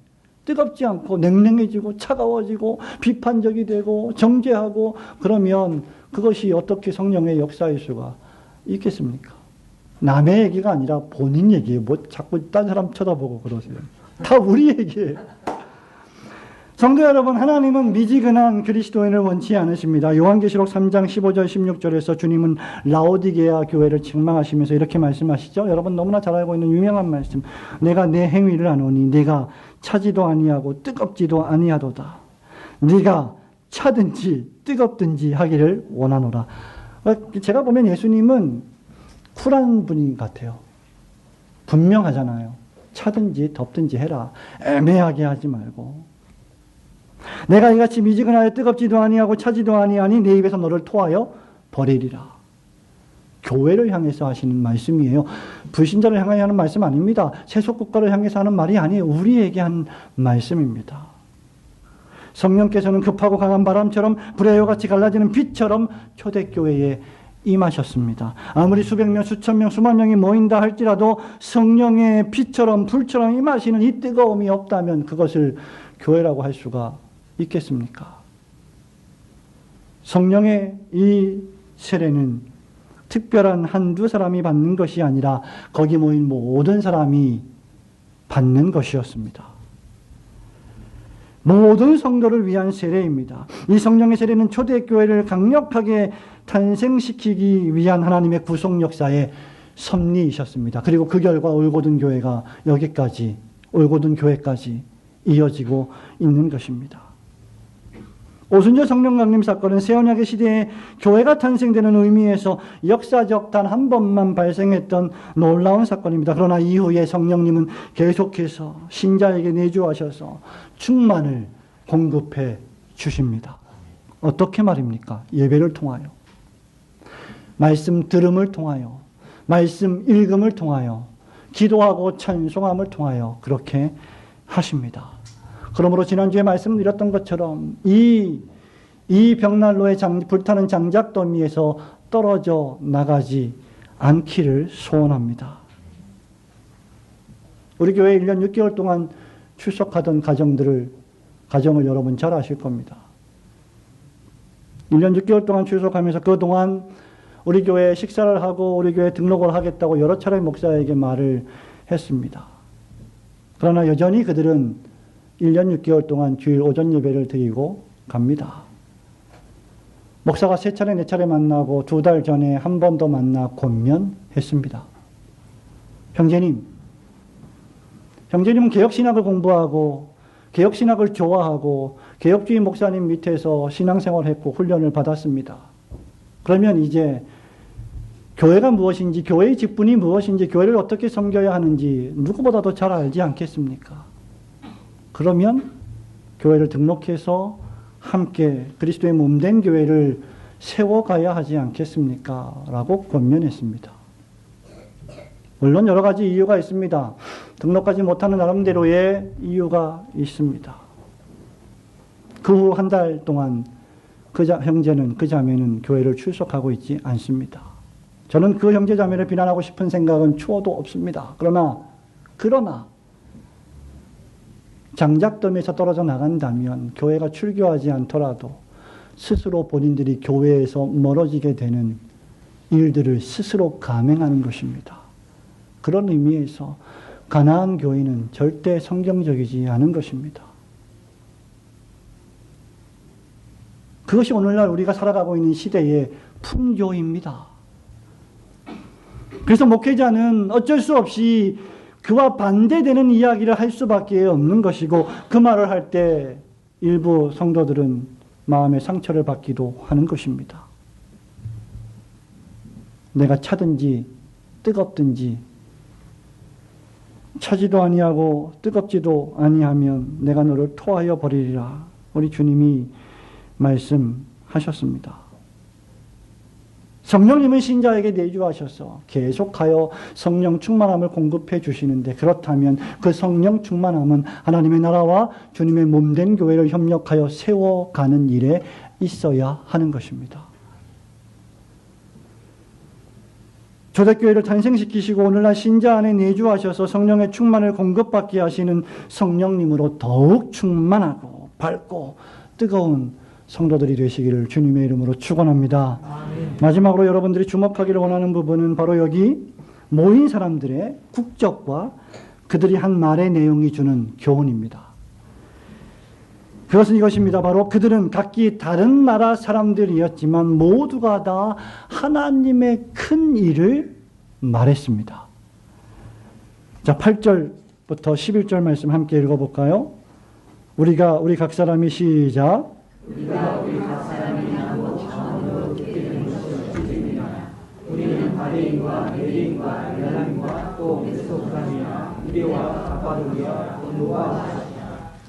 뜨겁지 않고 냉랭해지고 차가워지고 비판적이 되고 정죄하고 그러면 그것이 어떻게 성령의 역사일 수가 있겠습니까? 남의 얘기가 아니라 본인 얘기예요. 뭐 자꾸 딴 사람 쳐다보고 그러세요. 다 우리 얘기예요. 성도 여러분, 하나님은 미지근한 그리스도인을 원치 않으십니다. 요한계시록 3장 15절 16절에서 주님은 라오디게아 교회를 책망하시면서 이렇게 말씀하시죠. 여러분 너무나 잘 알고 있는 유명한 말씀. 내가 내 행위를 아노니 내가 차지도 아니하고 뜨겁지도 아니하도다. 네가 차든지 뜨겁든지 하기를 원하노라. 제가 보면 예수님은 쿨한 분인 것 같아요. 분명하잖아요. 차든지 덥든지 해라. 애매하게 하지 말고. 내가 이같이 미지근하여 뜨겁지도 아니하고 차지도 아니하니 내 입에서 너를 토하여 버리리라. 교회를 향해서 하시는 말씀이에요. 불신자를 향하여 하는 말씀 아닙니다. 세속국가를 향해서 하는 말이 아니에요. 우리에게 한 말씀입니다. 성령께서는 급하고 강한 바람처럼 불의 여같이 갈라지는 빛처럼 초대교회에 임하셨습니다. 아무리 수백 명, 수천 명, 수만 명이 모인다 할지라도 성령의 빛처럼 불처럼 임하시는 이 뜨거움이 없다면 그것을 교회라고 할 수가 있겠습니까? 성령의 이 세례는 특별한 한두 사람이 받는 것이 아니라 거기 모인 모든 사람이 받는 것이었습니다. 모든 성도를 위한 세례입니다. 이 성령의 세례는 초대교회를 강력하게 탄생시키기 위한 하나님의 구속 역사의 섭리이셨습니다. 그리고 그 결과 올고든 교회가 여기까지, 올고든 교회까지 이어지고 있는 것입니다. 오순절 성령 강림 사건은 새언약의 시대에 교회가 탄생되는 의미에서 역사적 단 한 번만 발생했던 놀라운 사건입니다. 그러나 이후에 성령님은 계속해서 신자에게 내주하셔서 충만을 공급해 주십니다. 어떻게 말입니까? 예배를 통하여, 말씀 들음을 통하여, 말씀 읽음을 통하여, 기도하고 찬송함을 통하여 그렇게 하십니다. 그러므로 지난주에 말씀드렸던 것처럼 이 벽난로의 불타는 장작더미에서 떨어져 나가지 않기를 소원합니다. 우리 교회 1년 6개월 동안 출석하던 가정을 여러분 잘 아실 겁니다. 1년 6개월 동안 출석하면서 그동안 우리 교회에 식사를 하고 우리 교회에 등록을 하겠다고 여러 차례 목사에게 말을 했습니다. 그러나 여전히 그들은 1년 6개월 동안 주일 오전 예배를 드리고 갑니다. 목사가 3차례 4차례 만나고 2달 전에 한 번 더 만나 권면했습니다. 형제님은 개혁신학을 공부하고 개혁신학을 좋아하고 개혁주의 목사님 밑에서 신앙생활했고 훈련을 받았습니다. 그러면 이제 교회가 무엇인지, 교회의 직분이 무엇인지, 교회를 어떻게 섬겨야 하는지 누구보다도 잘 알지 않겠습니까? 그러면 교회를 등록해서 함께 그리스도의 몸된 교회를 세워가야 하지 않겠습니까? 라고 권면했습니다. 물론 여러 가지 이유가 있습니다. 등록하지 못하는 나름대로의 이유가 있습니다. 그 후 한 달 동안 그 형제는, 그 자매는 교회를 출석하고 있지 않습니다. 저는 그 형제 자매를 비난하고 싶은 생각은 추호도 없습니다. 그러나 장작더미에서 떨어져 나간다면 교회가 출교하지 않더라도 스스로 본인들이 교회에서 멀어지게 되는 일들을 스스로 감행하는 것입니다. 그런 의미에서 가나안 교회는 절대 성경적이지 않은 것입니다. 그것이 오늘날 우리가 살아가고 있는 시대의 풍조입니다. 그래서 목회자는 어쩔 수 없이 그와 반대되는 이야기를 할 수밖에 없는 것이고 그 말을 할 때 일부 성도들은 마음의 상처를 받기도 하는 것입니다. 내가 차든지 뜨겁든지 차지도 아니하고 뜨겁지도 아니하면 내가 너를 토하여 버리리라. 우리 주님이 말씀하셨습니다. 성령님은 신자에게 내주하셔서 계속하여 성령 충만함을 공급해 주시는데, 그렇다면 그 성령 충만함은 하나님의 나라와 주님의 몸된 교회를 협력하여 세워가는 일에 있어야 하는 것입니다. 초대교회를 탄생시키시고 오늘날 신자 안에 내주하셔서 성령의 충만을 공급받게 하시는 성령님으로 더욱 충만하고 밝고 뜨거운 성도들이 되시기를 주님의 이름으로 축원합니다. 아멘. 마지막으로 여러분들이 주목하기를 원하는 부분은 바로 여기 모인 사람들의 국적과 그들이 한 말의 내용이 주는 교훈입니다. 그것은 이것입니다. 바로 그들은 각기 다른 나라 사람들이었지만 모두가 다 하나님의 큰 일을 말했습니다. 자, 8절부터 11절 말씀 함께 읽어볼까요? 우리 각 사람이 시작.
우리가 우리 각 사람이 나누어 자원으로 듣게 된 것을 주제입니다. 우리는 바레인과 메대인과 엘람과 또 메소포타미아, 유대와 갑바도기아, 본도와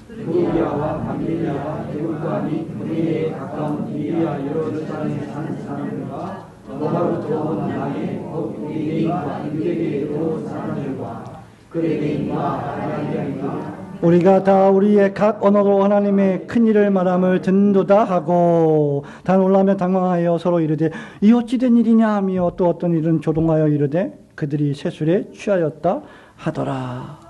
프루기아와 밤빌리아와 애국과 및 그리스에 가까운 이리아 여러 지방에 사는 사람들과 로마로부터 온 나라의 유대인과 유대계로 사람들과 그레데인과 아라비아인과
우리가 다 우리의 각 언어로 하나님의 큰 일을 말함을 듣는도다 하고 다 놀라며 당황하여 서로 이르되 이 어찌 된 일이냐 하며 또 어떤 일은 조동하여 이르되 그들이 세술에 취하였다 하더라.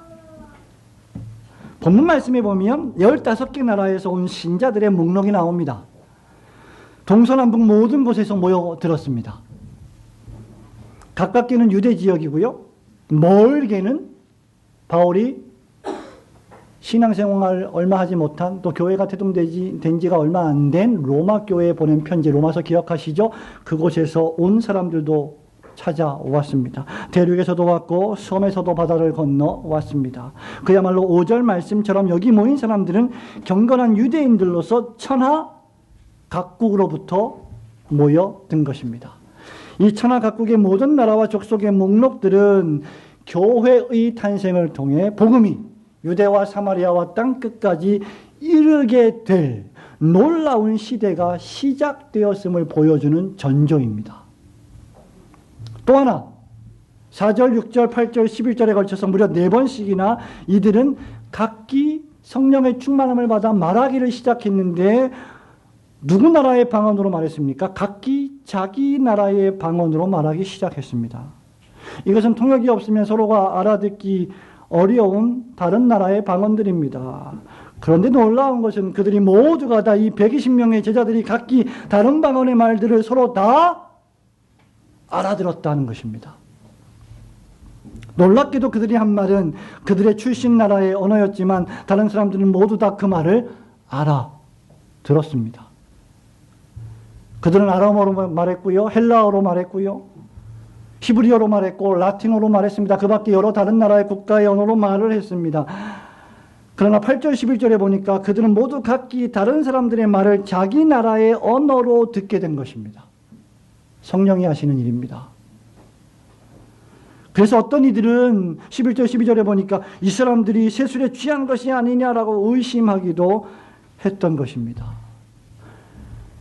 본문 말씀에 보면 15개 나라에서 온 신자들의 목록이 나옵니다. 동서남북 모든 곳에서 모여들었습니다. 가깝게는 유대 지역이고요. 멀게는 바울이 신앙생활 얼마 하지 못한, 또 교회가 태동된 지가 얼마 안 된 로마 교회에 보낸 편지, 로마서 기억하시죠? 그곳에서 온 사람들도 찾아왔습니다. 대륙에서도 왔고 섬에서도 바다를 건너 왔습니다. 그야말로 5절 말씀처럼 여기 모인 사람들은 경건한 유대인들로서 천하 각국으로부터 모여든 것입니다. 이 천하 각국의 모든 나라와 족속의 목록들은 교회의 탄생을 통해 복음이 유대와 사마리아와 땅끝까지 이르게 될 놀라운 시대가 시작되었음을 보여주는 전조입니다. 또 하나 4절, 6절, 8절, 11절에 걸쳐서 무려 4번씩이나 이들은 각기 성령의 충만함을 받아 말하기를 시작했는데 누구 나라의 방언으로 말했습니까? 각기 자기 나라의 방언으로 말하기 시작했습니다. 이것은 통역이 없으면 서로가 알아듣기 어려운 다른 나라의 방언들입니다. 그런데 놀라운 것은 그들이 모두가 다 이 120명의 제자들이 각기 다른 방언의 말들을 서로 다 알아들었다는 것입니다. 놀랍게도 그들이 한 말은 그들의 출신 나라의 언어였지만 다른 사람들은 모두 다 그 말을 알아들었습니다. 그들은 아람어로 말했고요, 헬라어로 말했고요, 히브리어로 말했고 라틴어로 말했습니다. 그 밖에 여러 다른 나라의 국가의 언어로 말을 했습니다. 그러나 8절 11절에 보니까 그들은 모두 각기 다른 사람들의 말을 자기 나라의 언어로 듣게 된 것입니다. 성령이 하시는 일입니다. 그래서 어떤 이들은 11절 12절에 보니까 이 사람들이 세술에 취한 것이 아니냐라고 의심하기도 했던 것입니다.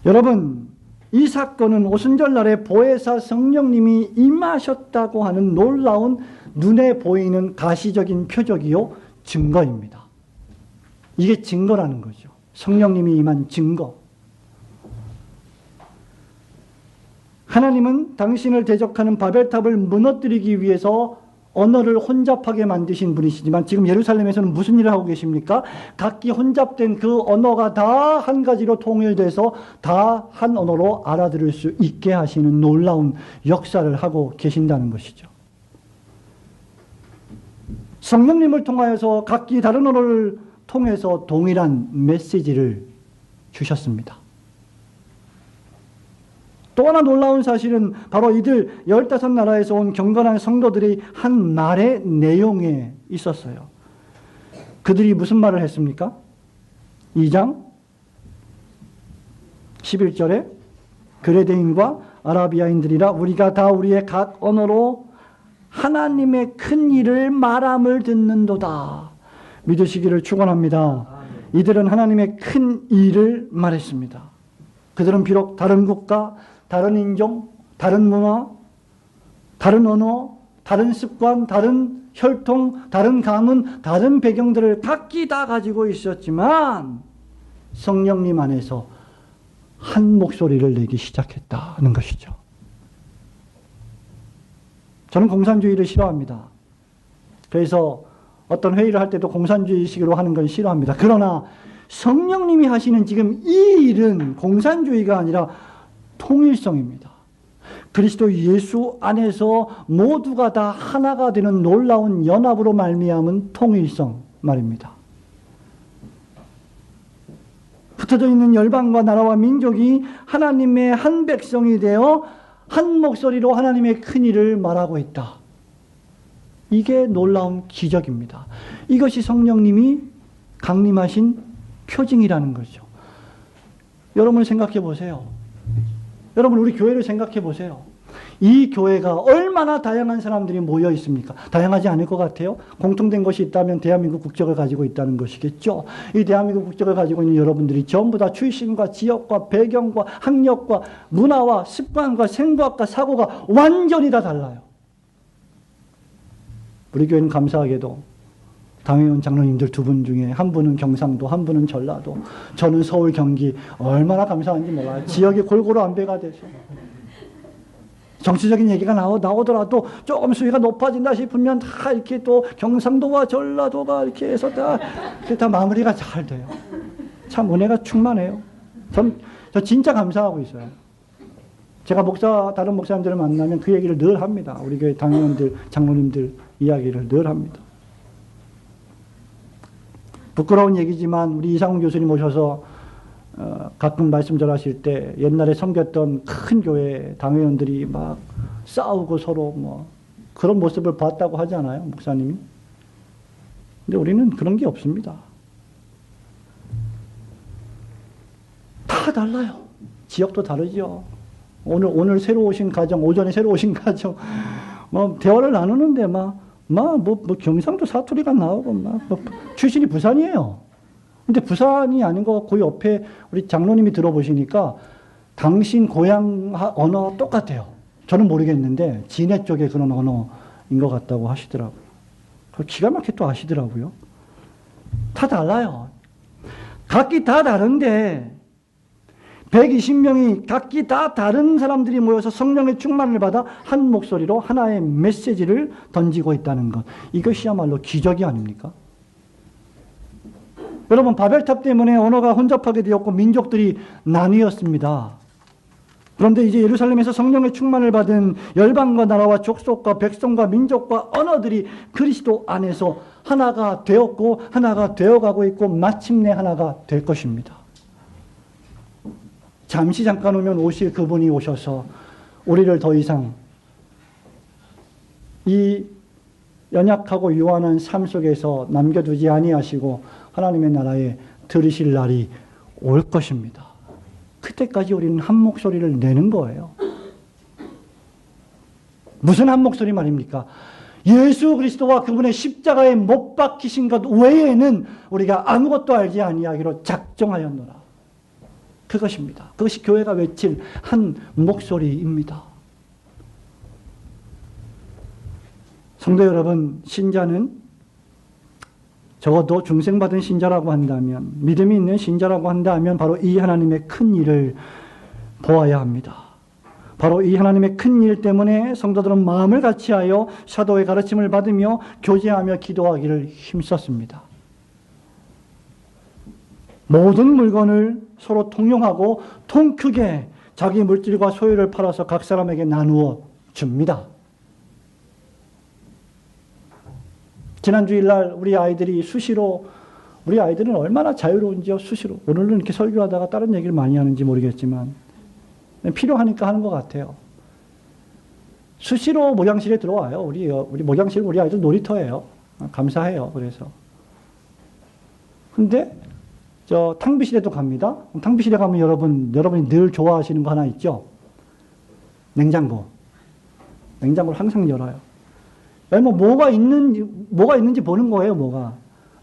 여러분, 이 사건은 오순절날에 보혜사 성령님이 임하셨다고 하는 놀라운 눈에 보이는 가시적인 표적이요 증거입니다. 이게 증거라는 거죠. 성령님이 임한 증거. 하나님은 당신을 대적하는 바벨탑을 무너뜨리기 위해서 언어를 혼잡하게 만드신 분이시지만 지금 예루살렘에서는 무슨 일을 하고 계십니까? 각기 혼잡된 그 언어가 다 한 가지로 통일돼서 다 한 언어로 알아들을 수 있게 하시는 놀라운 역사를 하고 계신다는 것이죠. 성령님을 통하여서 각기 다른 언어를 통해서 동일한 메시지를 주셨습니다. 또 하나 놀라운 사실은 바로 이들 15나라에서 온 경건한 성도들이 한 말의 내용에 있었어요. 그들이 무슨 말을 했습니까? 2장 11절에 그레데인과 아라비아인들이라 우리가 다 우리의 각 언어로 하나님의 큰 일을 말함을 듣는도다. 믿으시기를 축원합니다. 이들은 하나님의 큰 일을 말했습니다. 그들은 비록 다른 국가, 다른 인종, 다른 문화, 다른 언어, 다른 습관, 다른 혈통, 다른 가문, 다른 배경들을 각기 다 가지고 있었지만 성령님 안에서 한 목소리를 내기 시작했다는 것이죠. 저는 공산주의를 싫어합니다. 그래서 어떤 회의를 할 때도 공산주의식으로 하는 건 싫어합니다. 그러나 성령님이 하시는 지금 이 일은 공산주의가 아니라 통일성입니다. 그리스도 예수 안에서 모두가 다 하나가 되는 놀라운 연합으로 말미암은 통일성 말입니다. 흩어져 있는 열방과 나라와 민족이 하나님의 한 백성이 되어 한 목소리로 하나님의 큰 일을 말하고 있다. 이게 놀라운 기적입니다. 이것이 성령님이 강림하신 표징이라는 거죠. 여러분 생각해 보세요. 여러분 우리 교회를 생각해 보세요. 이 교회가 얼마나 다양한 사람들이 모여 있습니까? 다양하지 않을 것 같아요? 공통된 것이 있다면 대한민국 국적을 가지고 있다는 것이겠죠. 이 대한민국 국적을 가지고 있는 여러분들이 전부 다 출신과 지역과 배경과 학력과 문화와 습관과 생각과 사고가 완전히 다 달라요. 우리 교회는 감사하게도 당회원 장로님들 두 분 중에 한 분은 경상도, 한 분은 전라도, 저는 서울, 경기. 얼마나 감사한지 몰라요. 지역이 골고루 안배가 돼서. 정치적인 얘기가 나오더라도 조금 수위가 높아진다 싶으면 다 이렇게 또 경상도와 전라도가 이렇게 해서 다 마무리가 잘 돼요. 참 은혜가 충만해요. 저 진짜 감사하고 있어요. 제가 다른 목사님들을 만나면 그 얘기를 늘 합니다. 우리 교회 당회원들, 장로님들 이야기를 늘 합니다. 부끄러운 얘기지만 우리 이상훈 교수님 오셔서 가끔 말씀 전하실 때 옛날에 섬겼던 큰 교회 당회원들이 막 싸우고 서로 뭐 그런 모습을 봤다고 하지 않아요, 목사님이? 근데 우리는 그런 게 없습니다. 다 달라요. 지역도 다르죠. 오늘 새로 오신 가정, 오전에 새로 오신 가정, 뭐 대화를 나누는데 뭐 경상도 사투리가 나오고 출신이 부산이에요. 근데 부산이 아닌 것 같고 옆에 우리 장로님이 들어보시니까 당신 고향 언어 똑같아요. 저는 모르겠는데 진해 쪽에 그런 언어인 것 같다고 하시더라고요. 기가 막히게 또 아시더라고요. 다 달라요. 각기 다 다른데 120명이 각기 다 다른 사람들이 모여서 성령의 충만을 받아 한 목소리로 하나의 메시지를 던지고 있다는 것. 이것이야말로 기적이 아닙니까? 여러분 바벨탑 때문에 언어가 혼잡하게 되었고 민족들이 나뉘었습니다. 그런데 이제 예루살렘에서 성령의 충만을 받은 열방과 나라와 족속과 백성과 민족과 언어들이 그리스도 안에서 하나가 되었고 하나가 되어가고 있고 마침내 하나가 될 것입니다. 잠시 잠깐 오면 오실 그분이 오셔서 우리를 더 이상 이 연약하고 유한한 삶 속에서 남겨두지 아니하시고 하나님의 나라에 들으실 날이 올 것입니다. 그때까지 우리는 한 목소리를 내는 거예요. 무슨 한 목소리 말입니까? 예수 그리스도와 그분의 십자가에 못 박히신 것 외에는 우리가 아무것도 알지 아니하기로 작정하였노라. 그것입니다. 그것이 교회가 외칠 한 목소리입니다. 성도 여러분, 신자는 적어도 중생받은 신자라고 한다면, 믿음이 있는 신자라고 한다면 바로 이 하나님의 큰 일을 보아야 합니다. 바로 이 하나님의 큰 일 때문에 성도들은 마음을 같이하여 사도의 가르침을 받으며 교제하며 기도하기를 힘썼습니다. 모든 물건을 서로 통용하고 통 크게 자기 물질과 소유를 팔아서 각 사람에게 나누어 줍니다. 지난 주일날 우리 아이들이 수시로, 우리 아이들은 얼마나 자유로운지요, 수시로. 오늘은 이렇게 설교하다가 다른 얘기를 많이 하는지 모르겠지만 필요하니까 하는 것 같아요. 수시로 목양실에 들어와요. 우리 목양실 우리 아이들 놀이터예요. 감사해요. 그래서. 근데 저 탕비실에도 갑니다. 탕비실에 가면 여러분이 늘 좋아하시는 거 하나 있죠? 냉장고. 냉장고를 항상 열어요. 뭐가 있는지 보는 거예요, 뭐가.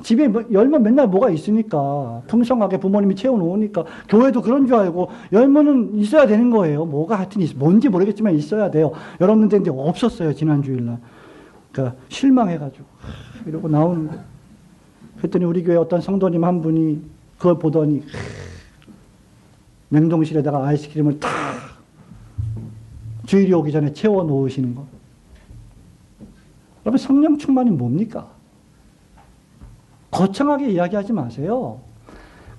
집에 열면 맨날 뭐가 있으니까. 풍성하게 부모님이 채워놓으니까. 교회도 그런 줄 알고 열면은 있어야 되는 거예요. 뭐가 하여튼 뭔지 모르겠지만 있어야 돼요. 열었는데 이제 없었어요, 지난 주일날. 그러니까 실망해가지고. 이러고 나오는 거예요. 그랬더니 우리 교회 어떤 성도님 한 분이 그걸 보더니 냉동실에다가 아이스크림을 탁 주일이 오기 전에 채워 놓으시는 거. 여러분, 성령 충만이 뭡니까? 거창하게 이야기하지 마세요.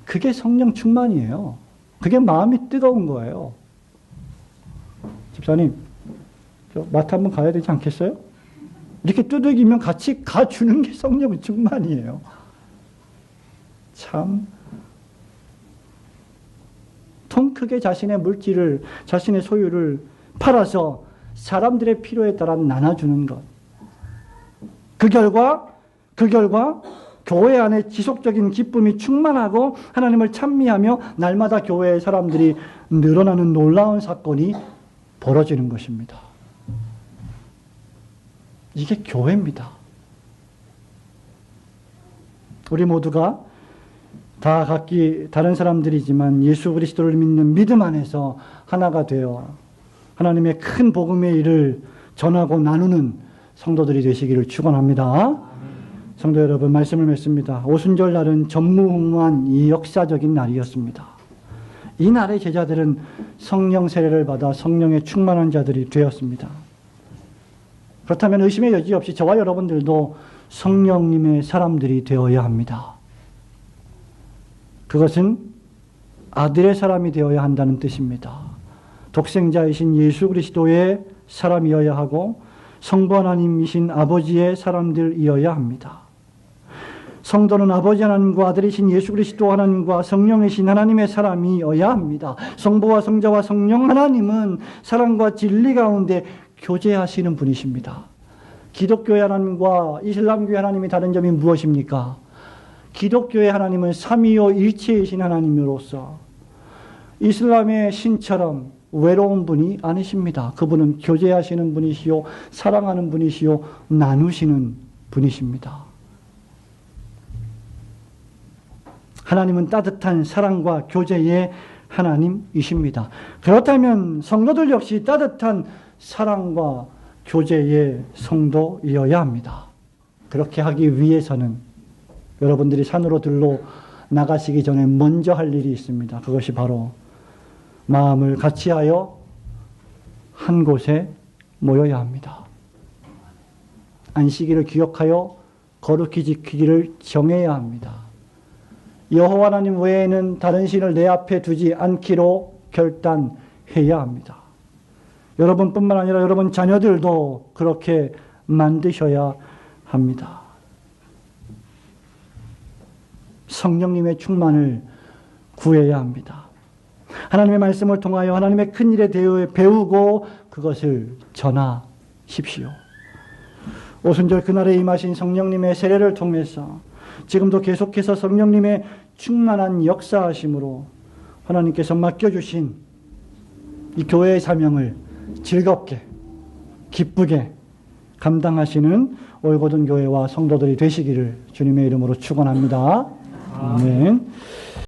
그게 성령 충만이에요. 그게 마음이 뜨거운 거예요. 집사님, 저 마트 한번 가야 되지 않겠어요? 이렇게 두들기면 같이 가주는 게 성령 충만이에요. 참, 통 크게 자신의 물질을, 자신의 소유를 팔아서 사람들의 필요에 따라 나눠주는 것. 그 결과 교회 안에 지속적인 기쁨이 충만하고 하나님을 찬미하며 날마다 교회의 사람들이 늘어나는 놀라운 사건이 벌어지는 것입니다. 이게 교회입니다. 우리 모두가 다 각기 다른 사람들이지만 예수 그리스도를 믿는 믿음 안에서 하나가 되어 하나님의 큰 복음의 일을 전하고 나누는 성도들이 되시기를 축원합니다. 성도 여러분, 말씀을 맺습니다. 오순절 날은 전무후무한 이 역사적인 날이었습니다. 이 날의 제자들은 성령 세례를 받아 성령의 충만한 자들이 되었습니다. 그렇다면 의심의 여지 없이 저와 여러분들도 성령님의 사람들이 되어야 합니다. 그것은 아들의 사람이 되어야 한다는 뜻입니다. 독생자이신 예수 그리스도의 사람이어야 하고 성부 하나님이신 아버지의 사람들이어야 합니다. 성도는 아버지 하나님과 아들이신 예수 그리스도 하나님과 성령이신 하나님의 사람이어야 합니다. 성부와 성자와 성령 하나님은 사랑과 진리 가운데 교제하시는 분이십니다. 기독교의 하나님과 이슬람교의 하나님이 다른 점이 무엇입니까? 기독교의 하나님은 삼위오 일체이신 하나님으로서 이슬람의 신처럼 외로운 분이 아니십니다. 그분은 교제하시는 분이시요, 사랑하는 분이시요, 나누시는 분이십니다. 하나님은 따뜻한 사랑과 교제의 하나님이십니다. 그렇다면 성도들 역시 따뜻한 사랑과 교제의 성도이어야 합니다. 그렇게 하기 위해서는 여러분들이 산으로 들러 나가시기 전에 먼저 할 일이 있습니다. 그것이 바로 마음을 같이하여 한 곳에 모여야 합니다. 안식일을 기억하여 거룩히 지키기를 정해야 합니다. 여호와 하나님 외에는 다른 신을 내 앞에 두지 않기로 결단해야 합니다. 여러분뿐만 아니라 여러분 자녀들도 그렇게 만드셔야 합니다. 성령님의 충만을 구해야 합니다. 하나님의 말씀을 통하여 하나님의 큰 일에 대해 배우고 그것을 전하십시오. 오순절 그날에 임하신 성령님의 세례를 통해서 지금도 계속해서 성령님의 충만한 역사하심으로 하나님께서 맡겨주신 이 교회의 사명을 즐겁게 기쁘게 감당하시는 올고든 교회와 성도들이 되시기를 주님의 이름으로 축원합니다. 아멘.